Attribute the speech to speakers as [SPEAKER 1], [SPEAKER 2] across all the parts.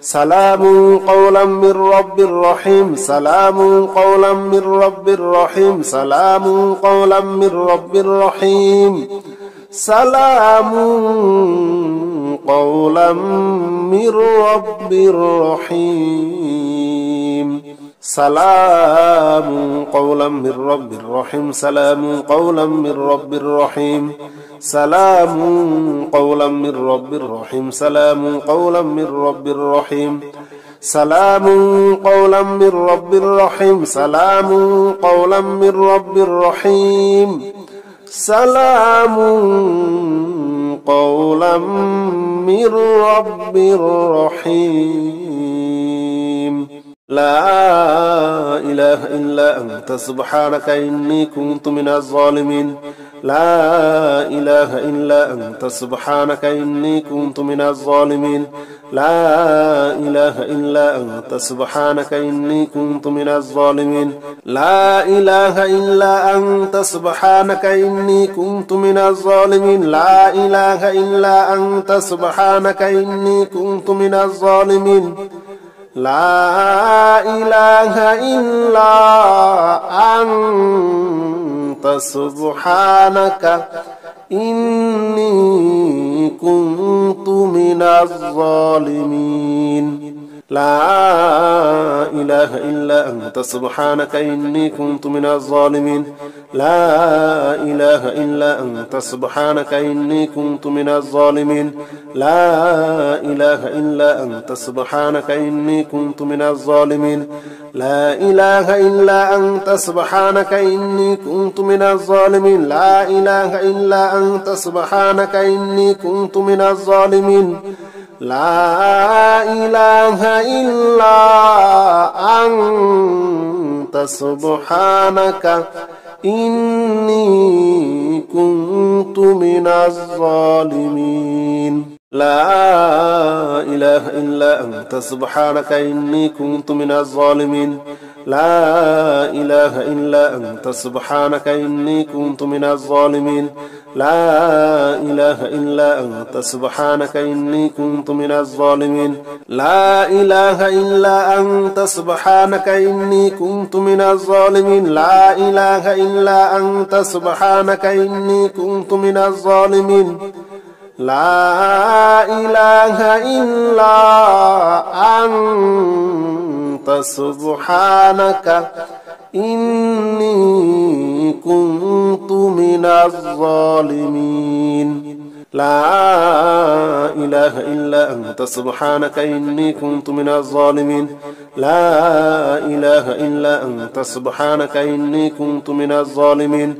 [SPEAKER 1] سلام قولا من رب رحيم سلام قولا من رب رحيم سلام قولا من رب رحيم سلام قولا من رب رحيم سلام قولا من رب رحيم سلام قولا من رب رحيم سلام قولا من رب رحيم سلام قولا من رب رحيم سلام قولا من رب رحيم سلام قولا من رب رحيم سلام قولا من رب رحيم لا إله إلا أنت سبحانك إني كنت من الظالمين لا إله إلا أنت سبحانك إني كنت من الظالمين لا إله إلا أنت سبحانك إني كنت من الظالمين لا إله إلا أنت سبحانك إني كنت من الظالمين لا إله إلا أنت سبحانك إني كنت من الظالمين لا إله إلا أنت سبحانك إني كنت من الظالمين لا إله إلا أنت سبحانك إني كنت من الظالمين لا إله إلا أنت سبحانك إني كنت من الظالمين لا إله إلا أنت سبحانك إني كنت من الظالمين لا إله إلا أنت سبحانك إني كنت من الظالمين لا إله إلا أنت سبحانك إني كنت من الظالمين لا إله إلا أنت سبحانك إني كنت من الظالمين لا إله إلا أنت سبحانك إني كنت من الظالمين لا إله إلا أنت سبحانك إني كنت من الظالمين لا إله إلا أنت سبحانك إني كنت من الظالمين لا إله إلا أنت سبحانك إني كنت من الظالمين لا إله إلا أنت سبحانك إني كنت من الظالمين لا إله إلا أنت سبحانك إني كنت من الظالمين لا إله إلا أنت سبحانك إني كنت من الظالمين لا إله إلا أنت سبحانك إني كنت من الظالمين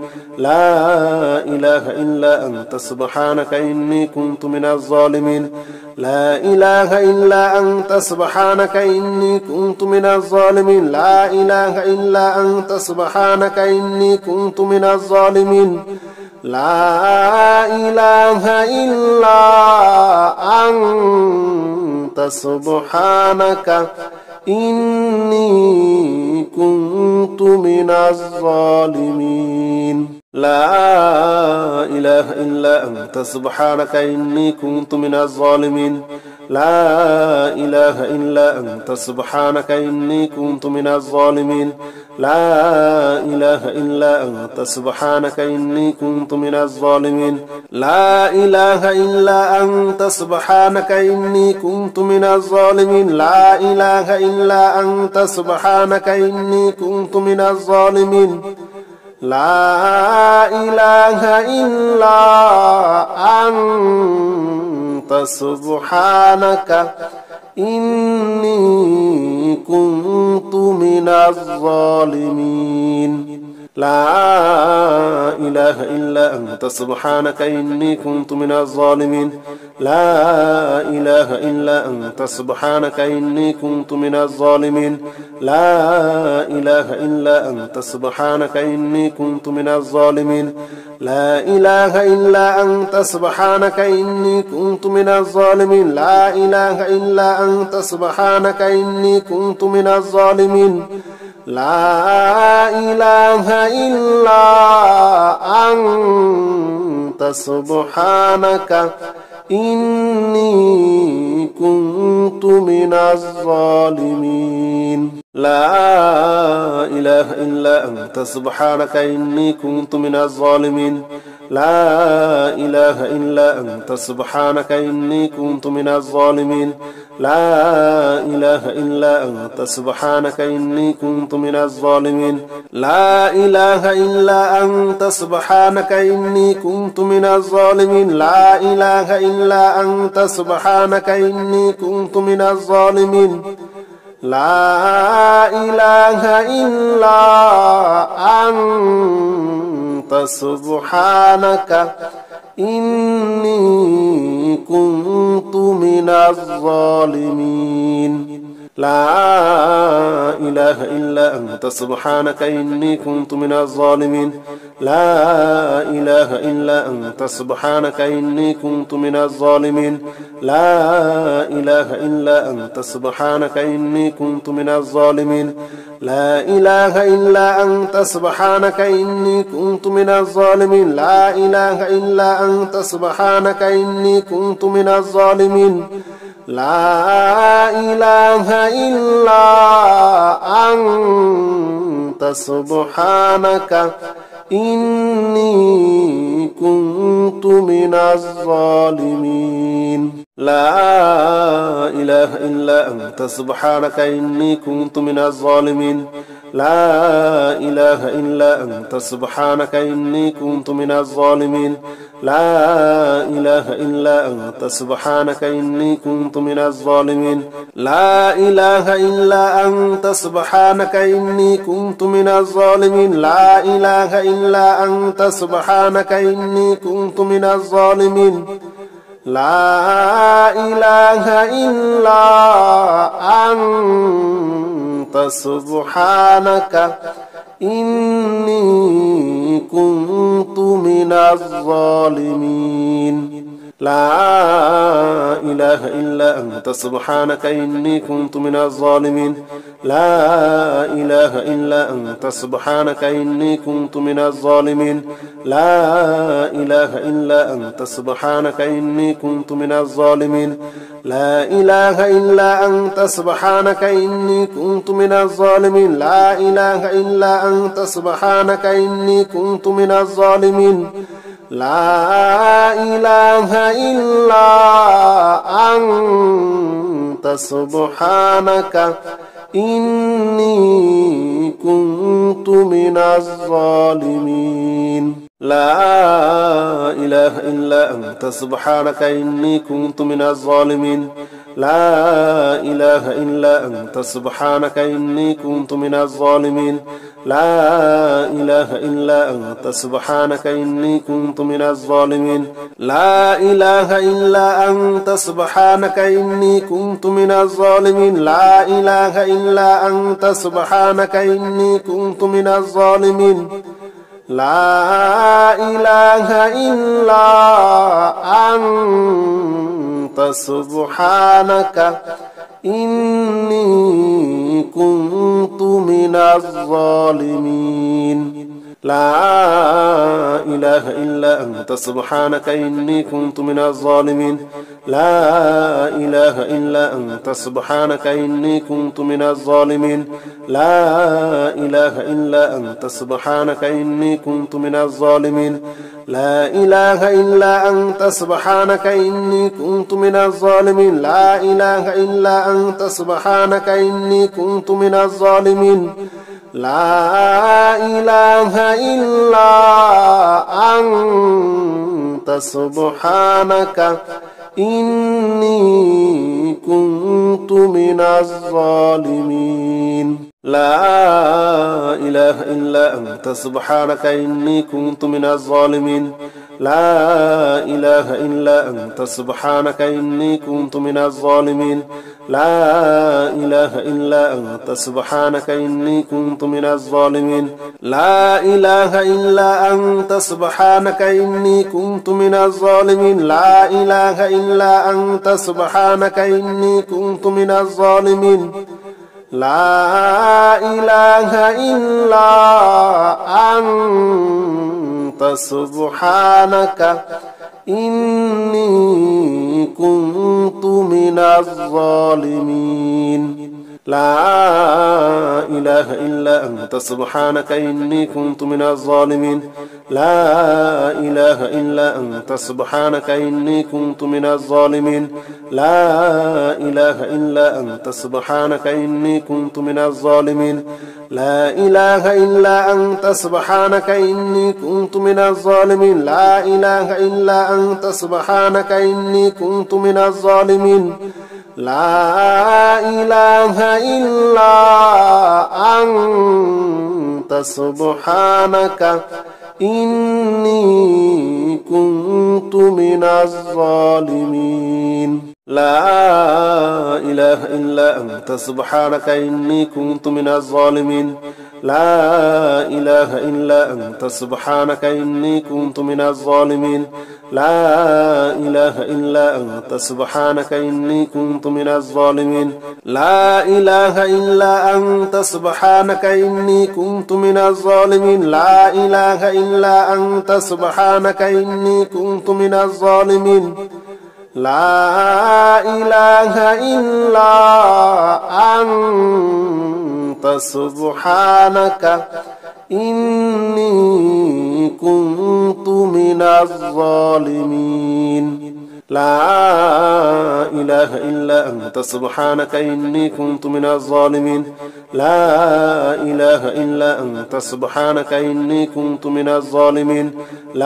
[SPEAKER 1] لا إله إلا أنت سبحانك إني كنت من الظالمين لا إله إلا أنت سبحانك إني كنت من الظالمين لا إله إلا أنت سبحانك إني كنت من الظالمين لا إله إلا أنت سبحانك إني كنت من الظالمين لا إله إلا أنت سبحانك إني كنت من الظالمين لا إله إلا أنت سبحانك إني كنت من الظالمين لا إله إلا أنت سبحانك إني كنت من الظالمين لا إله إلا أنت سبحانك إني كنت من الظالمين لا إله إلا أنت سبحانك إني كنت من الظالمين لا إله إلا أنت سبحانك إني كنت من الظالمين لا إله إلا أنت سبحانك إني كنت من الظالمين لا إله إلا أنت سبحانك إني كنت من الظالمين لا إله إلا أنت سبحانك إني كنت من الظالمين لا إله إلا أنت سبحانك إني كنت من الظالمين لا إله إلا أنت سبحانك إني كنت من الظالمين لا إله إلا أنت سبحانك إني كنت من الظالمين لا إله إلا أنت سبحانك إني كنت من الظالمين لا إله إلا أنت سبحانك إني كنت من الظالمين لا إله إلا أنت سبحانك إني كنت من الظالمين لا إله إلا أنت سبحانك إني كنت من الظالمين لا إله إلا أنت سبحانك إني كنت من الظالمين لا إله إلا أنت سبحانك إني كنت من الظالمين لا إله إلا أنت سبحانك إني كنت من الظالمين لا إله إلا أنت سبحانك إني كنت من الظالمين لا إله إلا أنت سبحانك إني كنت من الظالمين لا إله إلا أنت سبحانك إني كنت من الظالمين لا إله إلا أنت سبحانك إني كنت من الظالمين لا إله إلا أنت سبحانك إني كنت من الظالمين لا إله إلا أنت سبحانك إني كنت من الظالمين لا إله إلا أنت سبحانك إني كنت من الظالمين لا إله إلا أنت سبحانك إني كنت من الظالمين لا إله إلا أنت سبحانك إني كنت من الظالمين لا إله إلا أنت سبحانك إني كنت من الظالمين لا إله إلا أنت سبحانك إني كنت من الظالمين لا إله إلا أنت سبحانك إني كنت من الظالمين لا إله إلا أنت سبحانك إني كنت من الظالمين لا إله إلا أنت سبحانك إني كنت من الظالمين لا إله إلا أنت سبحانك إني كنت من الظالمين لا إله إلا أنت سبحانك إني كنت من الظالمين لا إله إلا أنت سبحانك إني كنت من الظالمين لا إله إلا أنت سبحانك إني كنت من الظالمين لا إله إلا أنت سبحانك إني كنت من الظالمين لا إله إلا أنت سبحانك إني كنت من الظالمين لا إله إلا أنت سبحانك إني كنت من الظالمين لا إله إلا أنت سبحانك إني كنت من الظالمين لا إله إلا أنت سبحانك إني كنت من الظالمين لا إله إلا أنت سبحانك إني كنت من الظالمين لا إله إلا أنت سبحانك إني كنت من الظالمين لا إله إلا أنت سبحانك إني كنت من الظالمين لا إله إلا أنت سبحانك إني كنت من الظالمين لا إله إلا أنت سبحانك إني كنت من الظالمين لا إله إلا أنت سبحانك إني كنت من الظالمين لا إله إلا أنت سبحانك إني كنت من الظالمين لا إله إلا أنت سبحانك إني كنت من الظالمين لا إله إلا أنت سبحانك إني كنت من الظالمين لا إله إلا أنت سبحانك إني كنت من الظالمين لا إله إلا أنت سبحانك إني كنت من الظالمين لا إله إلا أنت سبحانك إني كنت من الظالمين لا إله إلا أنت سبحانك إني كنت من الظالمين لا إله إلا أنت سبحانك إني كنت من الظالمين لا إله إلا أنت سبحانك إني كنت من الظالمين لا إله إلا أنت سبحانك إني كنت من الظالمين لا إله إلا أنت سبحانك إني كنت من الظالمين لا إله إلا أنت سبحانك إني كنت من الظالمين لا إله إلا أنت سبحانك إني كنت من الظالمين لا إله إلا أنت سبحانك إني كنت من الظالمين لا إله إلا أنت سبحانك إني كنت من الظالمين لا إله إلا أنت سبحانك إني كنت من الظالمين لا إله إلا أنت سبحانك إني كنت من الظالمين لا إله إلا أنت سبحانك إني كنت من الظالمين لا إله إلا أنت سبحانك إني كنت من الظالمين لا إله إلا أنت سبحانك إني كنت من الظالمين لا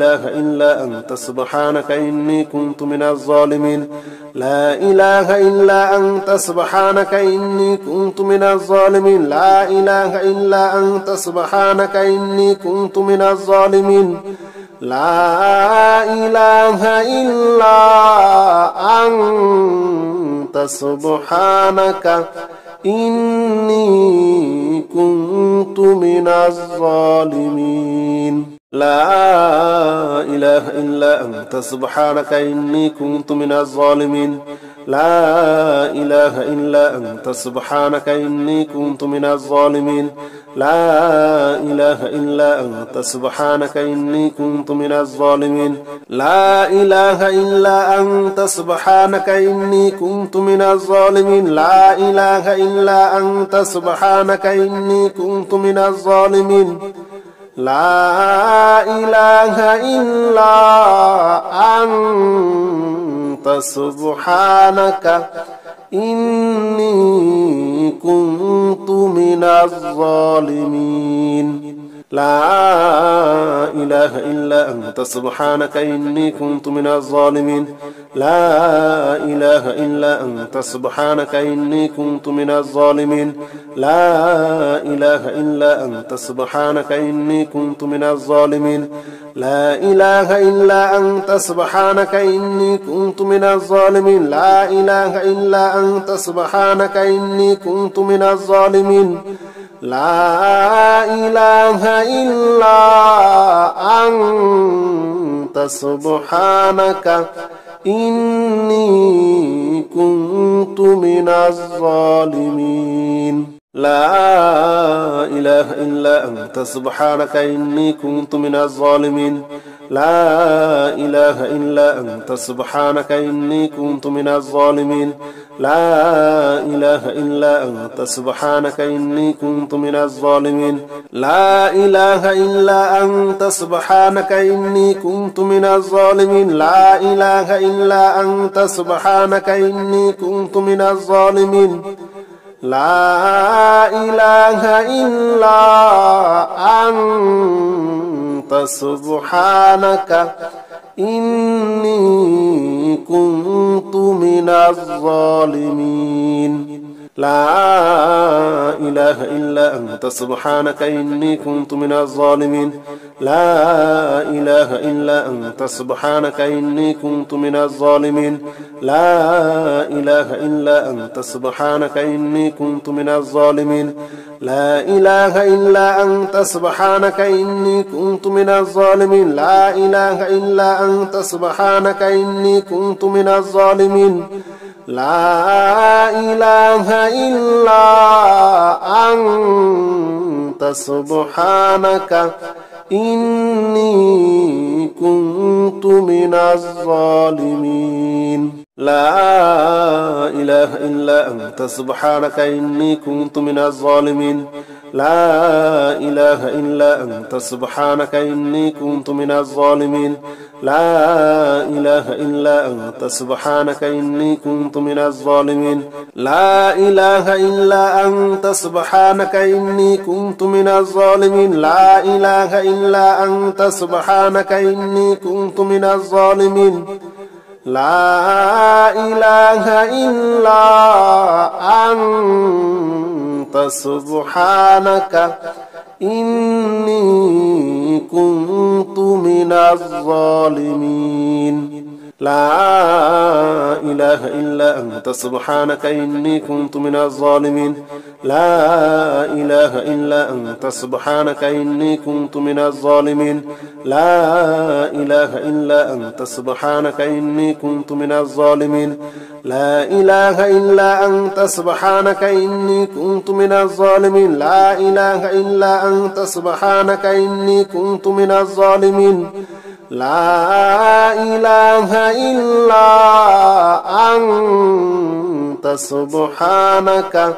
[SPEAKER 1] إله إلا أنت سبحانك إني كنت من الظالمين لا إله إلا أنت سبحانك إني كنت من الظالمين لا إله إلا أنت سبحانك إني كنت من الظالمين لا إله إلا أنت سبحانك إني كنت من الظالمين لا إله إلا أنت سبحانك إني كنت من الظالمين لا إله إلا أنت سبحانك إني كنت من الظالمين لا إله إلا أنت سبحانك إني كنت من الظالمين لا إله إلا أنت سبحانك إني كنت من الظالمين لا إله إلا أنت سبحانك إني كنت من الظالمين لا إله إلا أنت سبحانك إني كنت من الظالمين لا إله إلا أنت سبحانك إني كنت من الظالمين لا إله إلا أنت سبحانك إني كنت من الظالمين لا إله إلا أنت سبحانك إني كنت من الظالمين لا إله إلا أنت سبحانك إني كنت من الظالمين لا إله إلا أنت سبحانك إني كنت من الظالمين لا إله إلا أنت سبحانك إني كنت من الظالمين لا إله إلا أنت سبحانك إني كنت من الظالمين لا إله إلا أنت سبحانك إني كنت من الظالمين لا إله إلا أنت سبحانك إني كنت من الظالمين لا إله إلا أنت سبحانك إني كنت من الظالمين لا إله إلا أنت سبحانك إني كنت من الظالمين لا إله إلا أنت سبحانك إني كنت من الظالمين لا إله إلا أنت سبحانك إني كنت من الظالمين لا إله إلا أنت سبحانك إني كنت من الظالمين لا إله إلا أنت سبحانك إني كنت من الظالمين لا إله إلا أنت سبحانك إني كنت من الظالمين لا إله إلا أنت سبحانك إني كنت من الظالمين لا إله إلا أنت سبحانك إني كنت من الظالمين لا إله إلا أنت سبحانك إني كنت من الظالمين لا إله إلا أنت سبحانك إني كنت من الظالمين لا إله إلا أنت سبحانك إني كنت من الظالمين لا إله إلا أنت سبحانك إني كنت من الظالمين لا إله إلا أنت سبحانك إني كنت من الظالمين لا إله إلا أنت سبحانك إني كنت من الظالمين لا إله إلا أنت سبحانك إني كنت من الظالمين لا إله إلا أنت سبحانك إني كنت من الظالمين لا إله إلا أنت سبحانك إني كنت من الظالمين لا إله إلا أنت سبحانك إني كنت من الظالمين لا إله إلا أنت سبحانك إني كنت من الظالمين لا إله إلا أنت سبحانك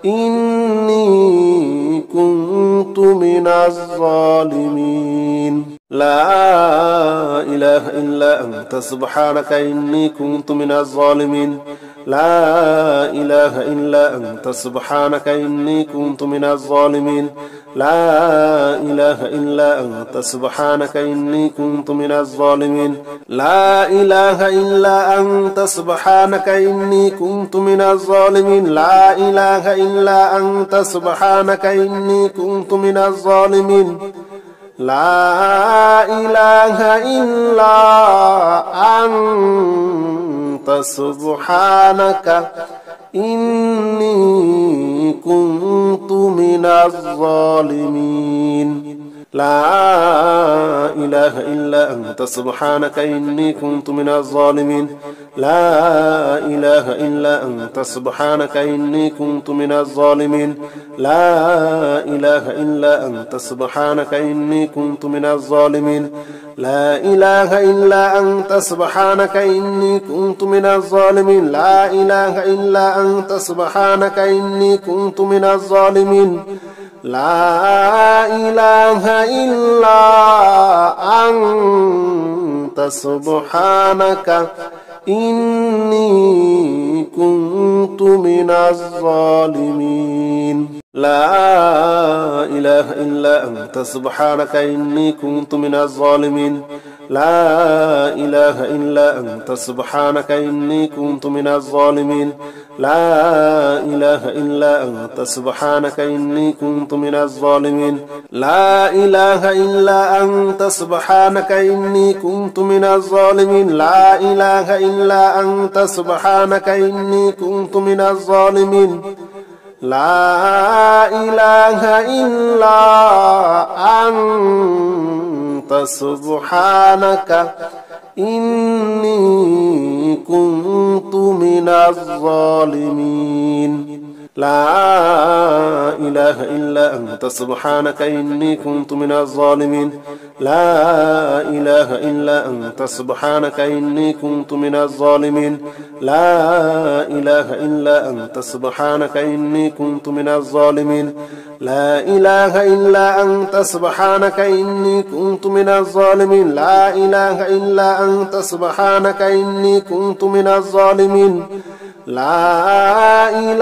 [SPEAKER 1] إني كنت من الظالمين لا إله إلا أنت سبحانك إني كنت من الظالمين لا إله إلا أنت سبحانك إني كنت من الظالمين لا إله إلا أنت سبحانك إني كنت من الظالمين لا إله إلا أنت سبحانك إني كنت من الظالمين لا إله إلا أنت سبحانك إني كنت من الظالمين لا إله إلا أنت سبحانك إني كنت من الظالمين لا إله إلا أنت سبحانك إني كنت من الظالمين لا إله إلا أنت سبحانك إني كنت من الظالمين لا إله إلا أنت سبحانك إني كنت من الظالمين لا إله إلا أنت سبحانك إني كنت من الظالمين لا إله إلا أنت سبحانك إني كنت من الظالمين لا إله إلا أنت سبحانك إني كنت من الظالمين لا إله إلا أنت سبحانك إني كنت من الظالمين لا إله إلا أنت سبحانك إني كنت من الظالمين لا إله إلا أنت سبحانك إني كنت من الظالمين لا إله إلا أنت سبحانك إني كنت من الظالمين لا إله إلا أنت سبحانك إني كنت من الظالمين لا إله إلا أنت سبحانك إني كنت من الظالمين لا إله إلا أنت سبحانك إني كنت من الظالمين لا إله إلا أنت سبحانك إني كنت من الظالمين لا إله إلا أنت سبحانك إني كنت من الظالمين لا إله إلا أنت سبحانك إني كنت من الظالمين لا إله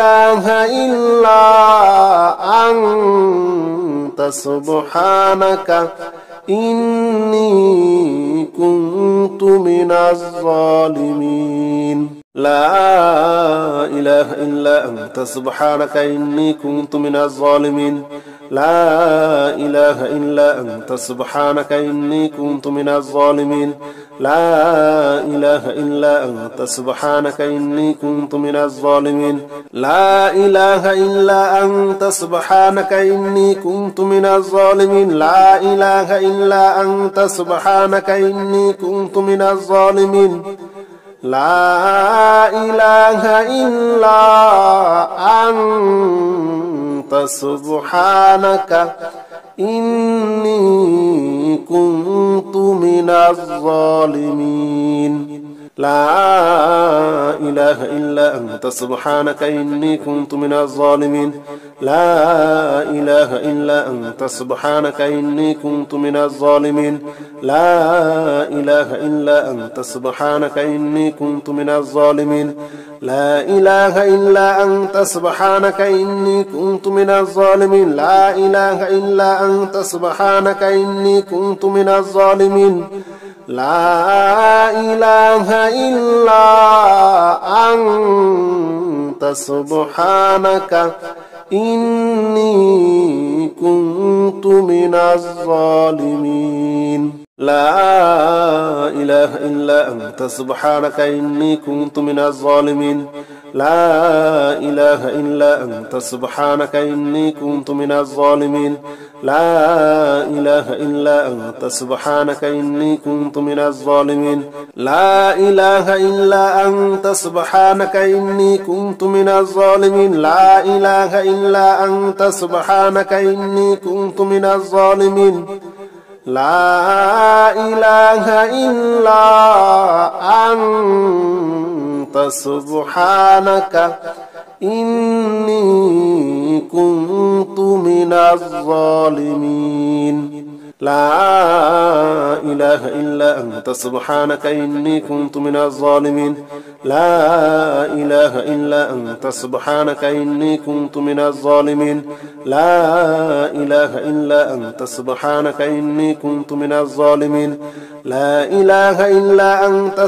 [SPEAKER 1] إلا أنت سبحانك إني كنت من الظالمين لا إله إلا أنت سبحانك إني كنت من الظالمين لا إله إلا أنت سبحانك إني كنت من الظالمين لا إله إلا أنت سبحانك إني كنت من الظالمين لا إله إلا أنت سبحانك إني كنت من الظالمين لا إله إلا أنت سبحانك إني كنت من الظالمين لا إله إلا أنت سبحانك إني كنت من الظالمين لا إله إلا أنت سبحانك إني كنت من الظالمين لا إله إلا أنت سبحانك إني كنت من الظالمين لا إله إلا أنت سبحانك إني كنت من الظالمين لا إله إلا أنت سبحانك إني كنت من الظالمين لا إله إلا أنت سبحانك إني كنت من الظالمين لا إله إلا أنت سبحانك إني كنت من الظالمين لا إله إلا أنت سبحانك إني كنت من الظالمين لا إله إلا أنت سبحانك إني كنت من الظالمين لا إله إلا أنت سبحانك إني كنت من الظالمين لا إله إلا أنت سبحانك إني كنت من الظالمين لا إله إلا أنت سبحانك إني كنت من الظالمين لا إله إلا أنت سبحانك إني كنت من الظالمين لا إله إلا أنت سبحانك إني كنت من الظالمين لا إله إلا أنت سبحانك إني كنت من الظالمين لا إله إلا أنت سبحانك إني كنت من الظالمين لا إله إلا أنت سبحانك إني كنت من الظالمين لا إله إلا أنت سبحانك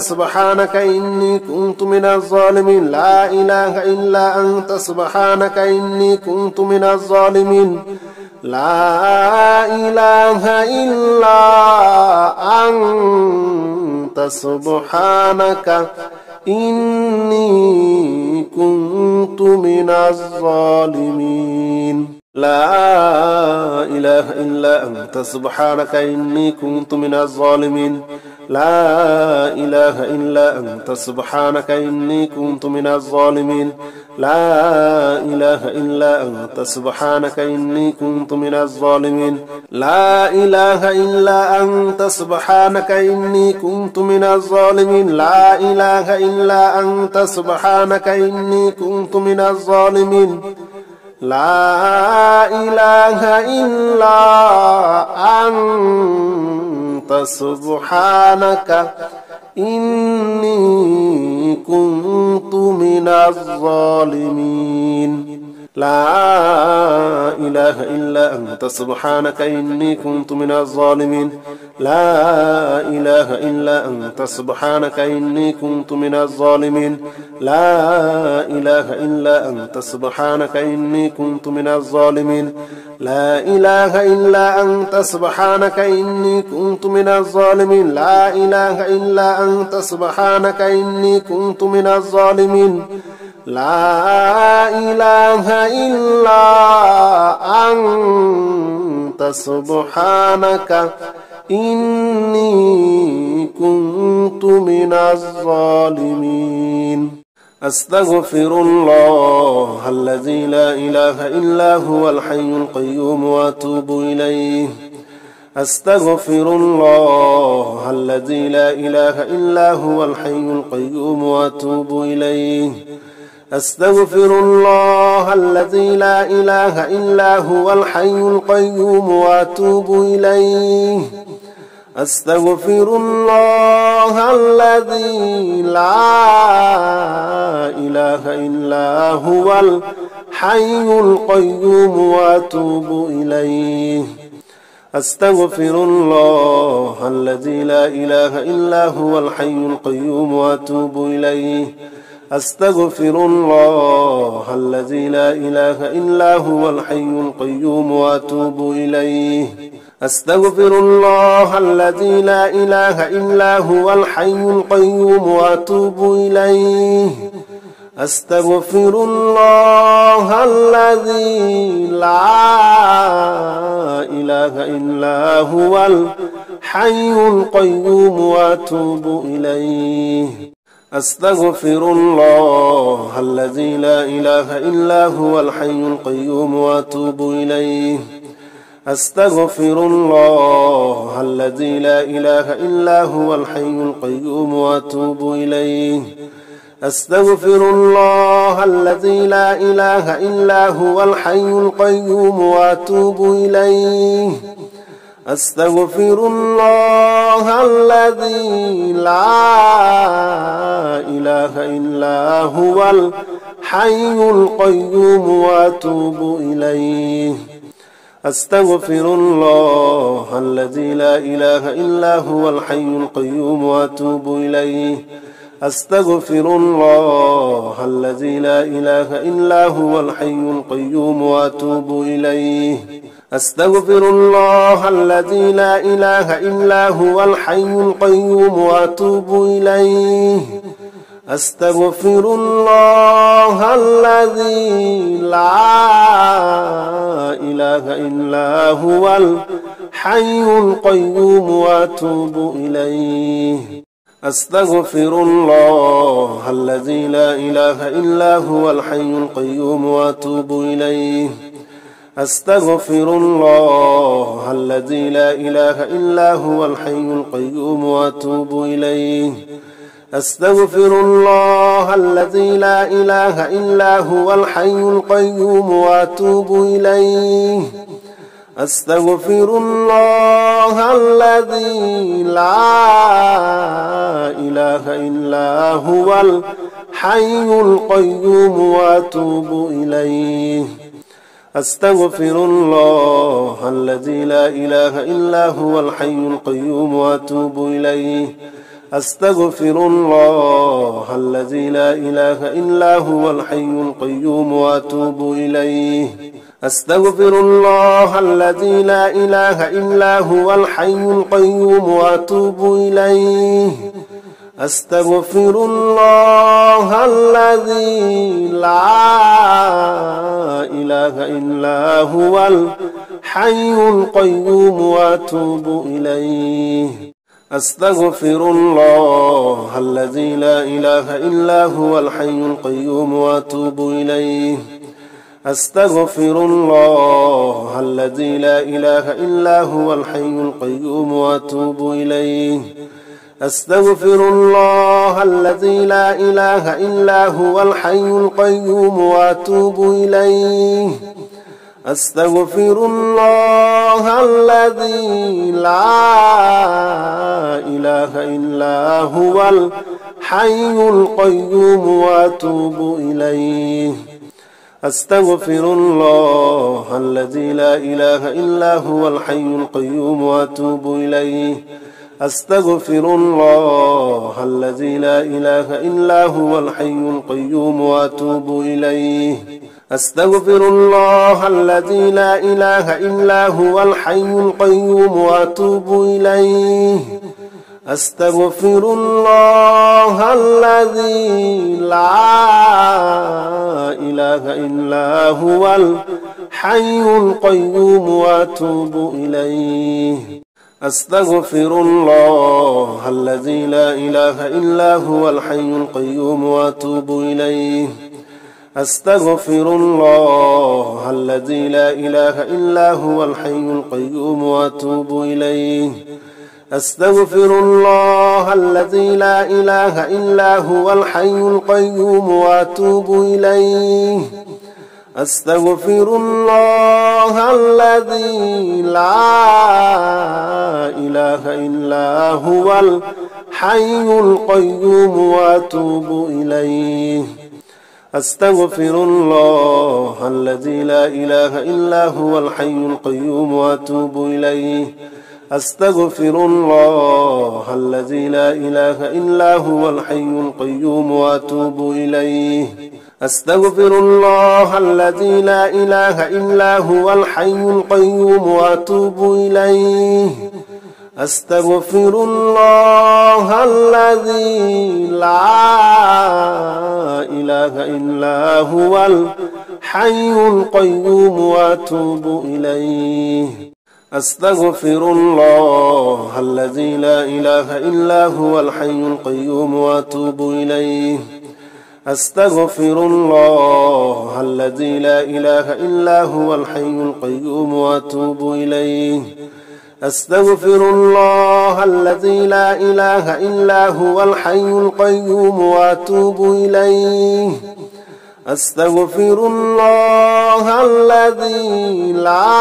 [SPEAKER 1] إني كنت من الظالمين لا إله إلا أنت سبحانك إني كنت من الظالمين لا إله إلا أنت سبحانك إني كنت من الظالمين لا إله إلا أنت سبحانك إني كنت من الظالمين لا إله إلا أنت سبحانك إني كنت من الظالمين لا إله إلا أنت سبحانك إني كنت من الظالمين لا إله إلا أنت سبحانك إني كنت من الظالمين لا إله إلا أنت سبحانك إني كنت من الظالمين لا إله إلا أنت سبحانك إني كنت من الظالمين لا إله إلا أنت سبحانك إني كنت من الظالمين لا إله إلا أنت سبحانك إني كنت من الظالمين لا إله إلا أنت سبحانك إني كنت من الظالمين لا إله إلا أنت سبحانك إني كنت من الظالمين لا إله إلا أنت سبحانك إني كنت من الظالمين لا إله إلا أنت سبحانك إني كنت من الظالمين أستغفر الله الذي لا إله إلا هو الحي القيوم وأتوب إليه أستغفر الله الذي لا إله إلا هو الحي القيوم وأتوب إليه أستغفر الله الذي لا إله إلا هو الحي القيوم وأتوب إليه أستغفر الله الذي لا إله إلا هو الحي القيوم وأتوب إليه أستغفر الله الذي لا إله إلا هو الحي القيوم وأتوب إليه أستغفر الله الذي لا إله إلا هو الحي القيوم وأتوب إليه أستغفر الله الذي لا إله إلا هو الحي القيوم وأتوب إليه أستغفر الله الذي لا إله إلا هو الحي القيوم وأتوب إليه أستغفر الله الذي لا إله إلا هو الحي القيوم وأتوب إليه أستغفر الله الذي لا إله إلا هو الحي القيوم وأتوب إليه أستغفر الله الذي لا إله إلا هو الحي القيوم وأتوب إليه أستغفر الله الذي لا إله إلا هو الحي القيوم وأتوب إليه أستغفر الله الذي لا إله إلا هو الحي القيوم وأتوب إليه أستغفر الله الذي لا إله إلا هو الحي القيوم وأتوب إليه أستغفر الله الذي لا إله إلا هو الحي القيوم وأتوب إليه أستغفر الله الذي لا إله إلا هو الحي القيوم وأتوب إليه أستغفر الله الذي لا إله إلا هو الحي القيوم وأتوب إليه أستغفر الله الذي لا إله إلا هو الحي القيوم وأتوب إليه أستغفر الله الذي لا إله إلا هو الحي القيوم وأتوب إليه أستغفر الله الذي لا إله إلا هو الحي القيوم وأتوب إليه أستغفر الله الذي لا إله إلا هو الحي القيوم وأتوب إليه أستغفر الله الذي لا إله إلا هو الحي القيوم وأتوب إليه أستغفر الله الذي لا إله إلا هو الحي القيوم وأتوب إليه أستغفر الله الذي لا إله إلا هو الحي القيوم وأتوب إليه أستغفر الله الذي لا إله إلا هو الحي القيوم وأتوب إليه أستغفر الله الذي لا إله إلا هو الحي القيوم وأتوب إليه أستغفر الله الذي لا إله إلا هو الحي القيوم وأتوب إليه أستغفر الله الذي لا إله إلا هو الحي القيوم وأتوب إليه أستغفر الله الذي لا إله إلا هو الحي القيوم وأتوب إليه أستغفر الله الذي لا إله إلا هو الحي القيوم وأتوب إليه أستغفر الله الذي لا إله إلا هو الحي القيوم وأتوب إليه أستغفر الله الذي لا إله إلا هو الحي القيوم وأتوب إليه أستغفر الله الذي لا إله إلا هو الحي القيوم وأتوب إليه أستغفر الله الذي لا إله إلا هو الحي القيوم وأتوب إليه أستغفر الله الذي لا إله إلا هو الحي القيوم وأتوب إليه أستغفر الله الذي لا إله إلا هو الحي القيوم وأتوب إليه أستغفر الله الذي لا إله إلا هو الحي القيوم وأتوب إليه أستغفر الله الذي لا إله إلا هو الحي القيوم وأتوب إليه أستغفر الله الذي لا إله إلا هو الحي القيوم وأتوب إليه أستغفر الله الذي لا إله إلا هو الحي القيوم وأتوب إليه أستغفر الله الذي لا إله إلا هو الحي القيوم وأتوب إليه أستغفر الله الله الذي لا إله إلا هو الحي القيوم وأتوب إليه أستغفر الله الذي لا إله إلا هو الحي القيوم وأتوب إليه أستغفر الله الذي لا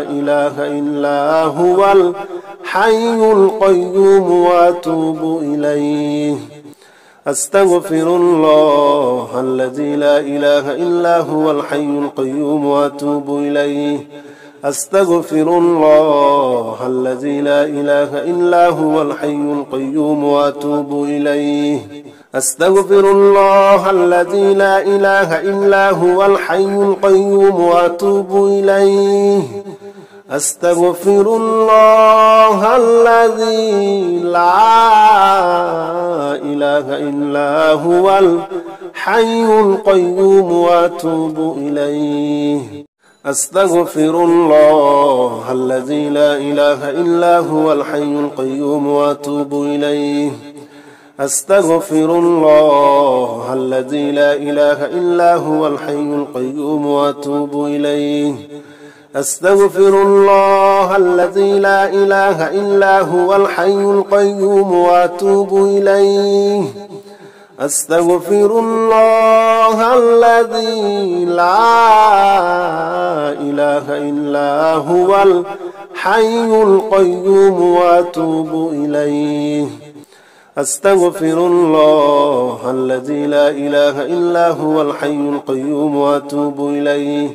[SPEAKER 1] إله إلا هو الحي القيوم وأتوب إليه أستغفر الله الذي لا إله إلا هو الحي القيوم وأتوب إليه أستغفر الله الذي لا إله إلا هو الحي القيوم وأتوب إليه أستغفر الله الذي لا إله إلا هو الحي القيوم وأتوب إليه أستغفر الله الذي لا إله إلا هو الحي القيوم وأتوب إليه أستغفر الله الذي لا إله إلا هو الحي القيوم وأتوب إليه أستغفر الله الذي لا إله إلا هو الحي القيوم وأتوب إليه أستغفر الله الذي لا إله إلا هو الحي القيوم وأتوب إليه أستغفر الله الذي لا إله إلا هو الحي القيوم وأتوب إليه أستغفر الله الذي لا إله إلا هو الحي القيوم وأتوب إليه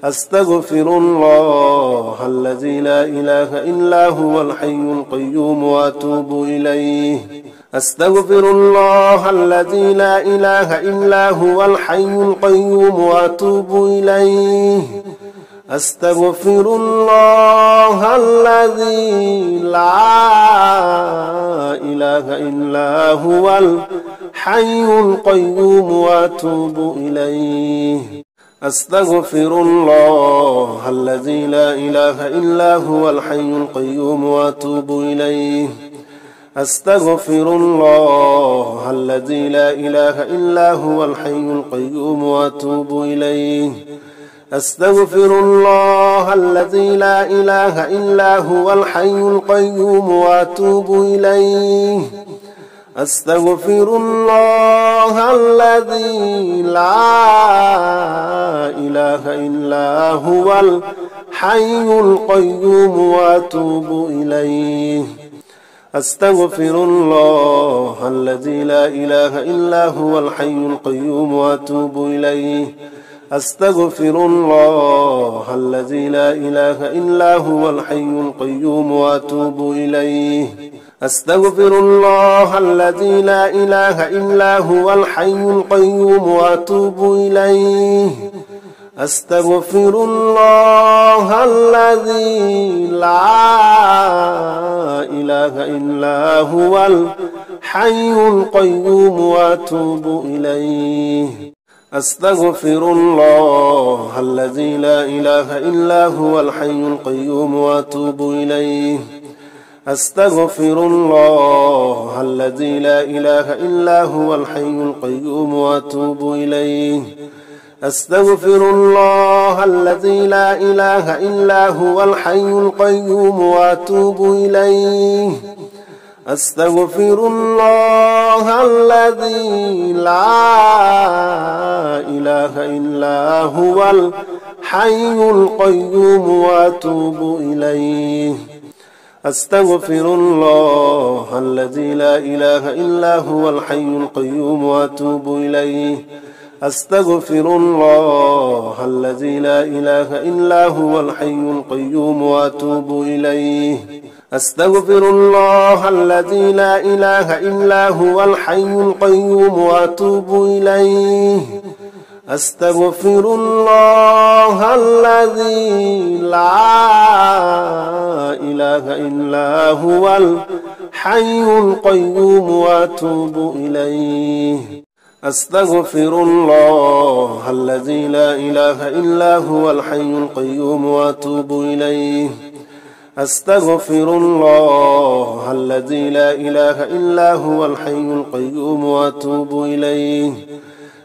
[SPEAKER 1] أستغفر الله الذي لا إله إلا هو الحي القيوم وأتوب إليه أستغفر الله الذي لا إله إلا هو الحي القيوم وأتوب إليه أستغفر الله الذي لا إله إلا هو الحي القيوم وأتوب إليه أستغفر الله الذي لا إله إلا هو الحي القيوم وأتوب إليه أستغفر الله الذي لا إله إلا هو الحي القيوم وأتوب إليه أستغفر الله الذي لا إله إلا هو الحي القيوم وأتوب إليه أستغفر الله الذي لا إله إلا هو الحي القيوم وأتوب إليه أستغفر الله الذي لا إله إلا هو الحي القيوم وأتوب إليه أستغفر الله الذي لا إله إلا هو الحي القيوم وأتوب إليه أستغفر الله الذي لا إله إلا هو الحي القيوم وأتوب إليه أستغفر الله الذي لا إله إلا هو الحي القيوم وأتوب إليه أستغفر الله الذي لا إله إلا هو الحي القيوم وأتوب إليه أستغفر الله الذي لا إله إلا هو الحي القيوم وأتوب إليه أستغفر الله الذي لا إله إلا هو الحي القيوم وأتوب إليه أستغفر الله الذي لا إله إلا هو الحي القيوم وأتوب إليه أستغفر الله الذي لا إله إلا هو الحي القيوم وأتوب إليه أستغفر الله الذي لا إله إلا هو الحي القيوم وأتوب إليه أستغفر الله الذي لا إله إلا هو الحي القيوم وأتوب إليه أستغفر الله الذي لا إله إلا هو الحي القيوم وأتوب إليه أستغفر الله الذي لا إله إلا هو الحي القيوم وأتوب إليه أستغفر الله الذي لا إله إلا هو الحي القيوم وأتوب إليه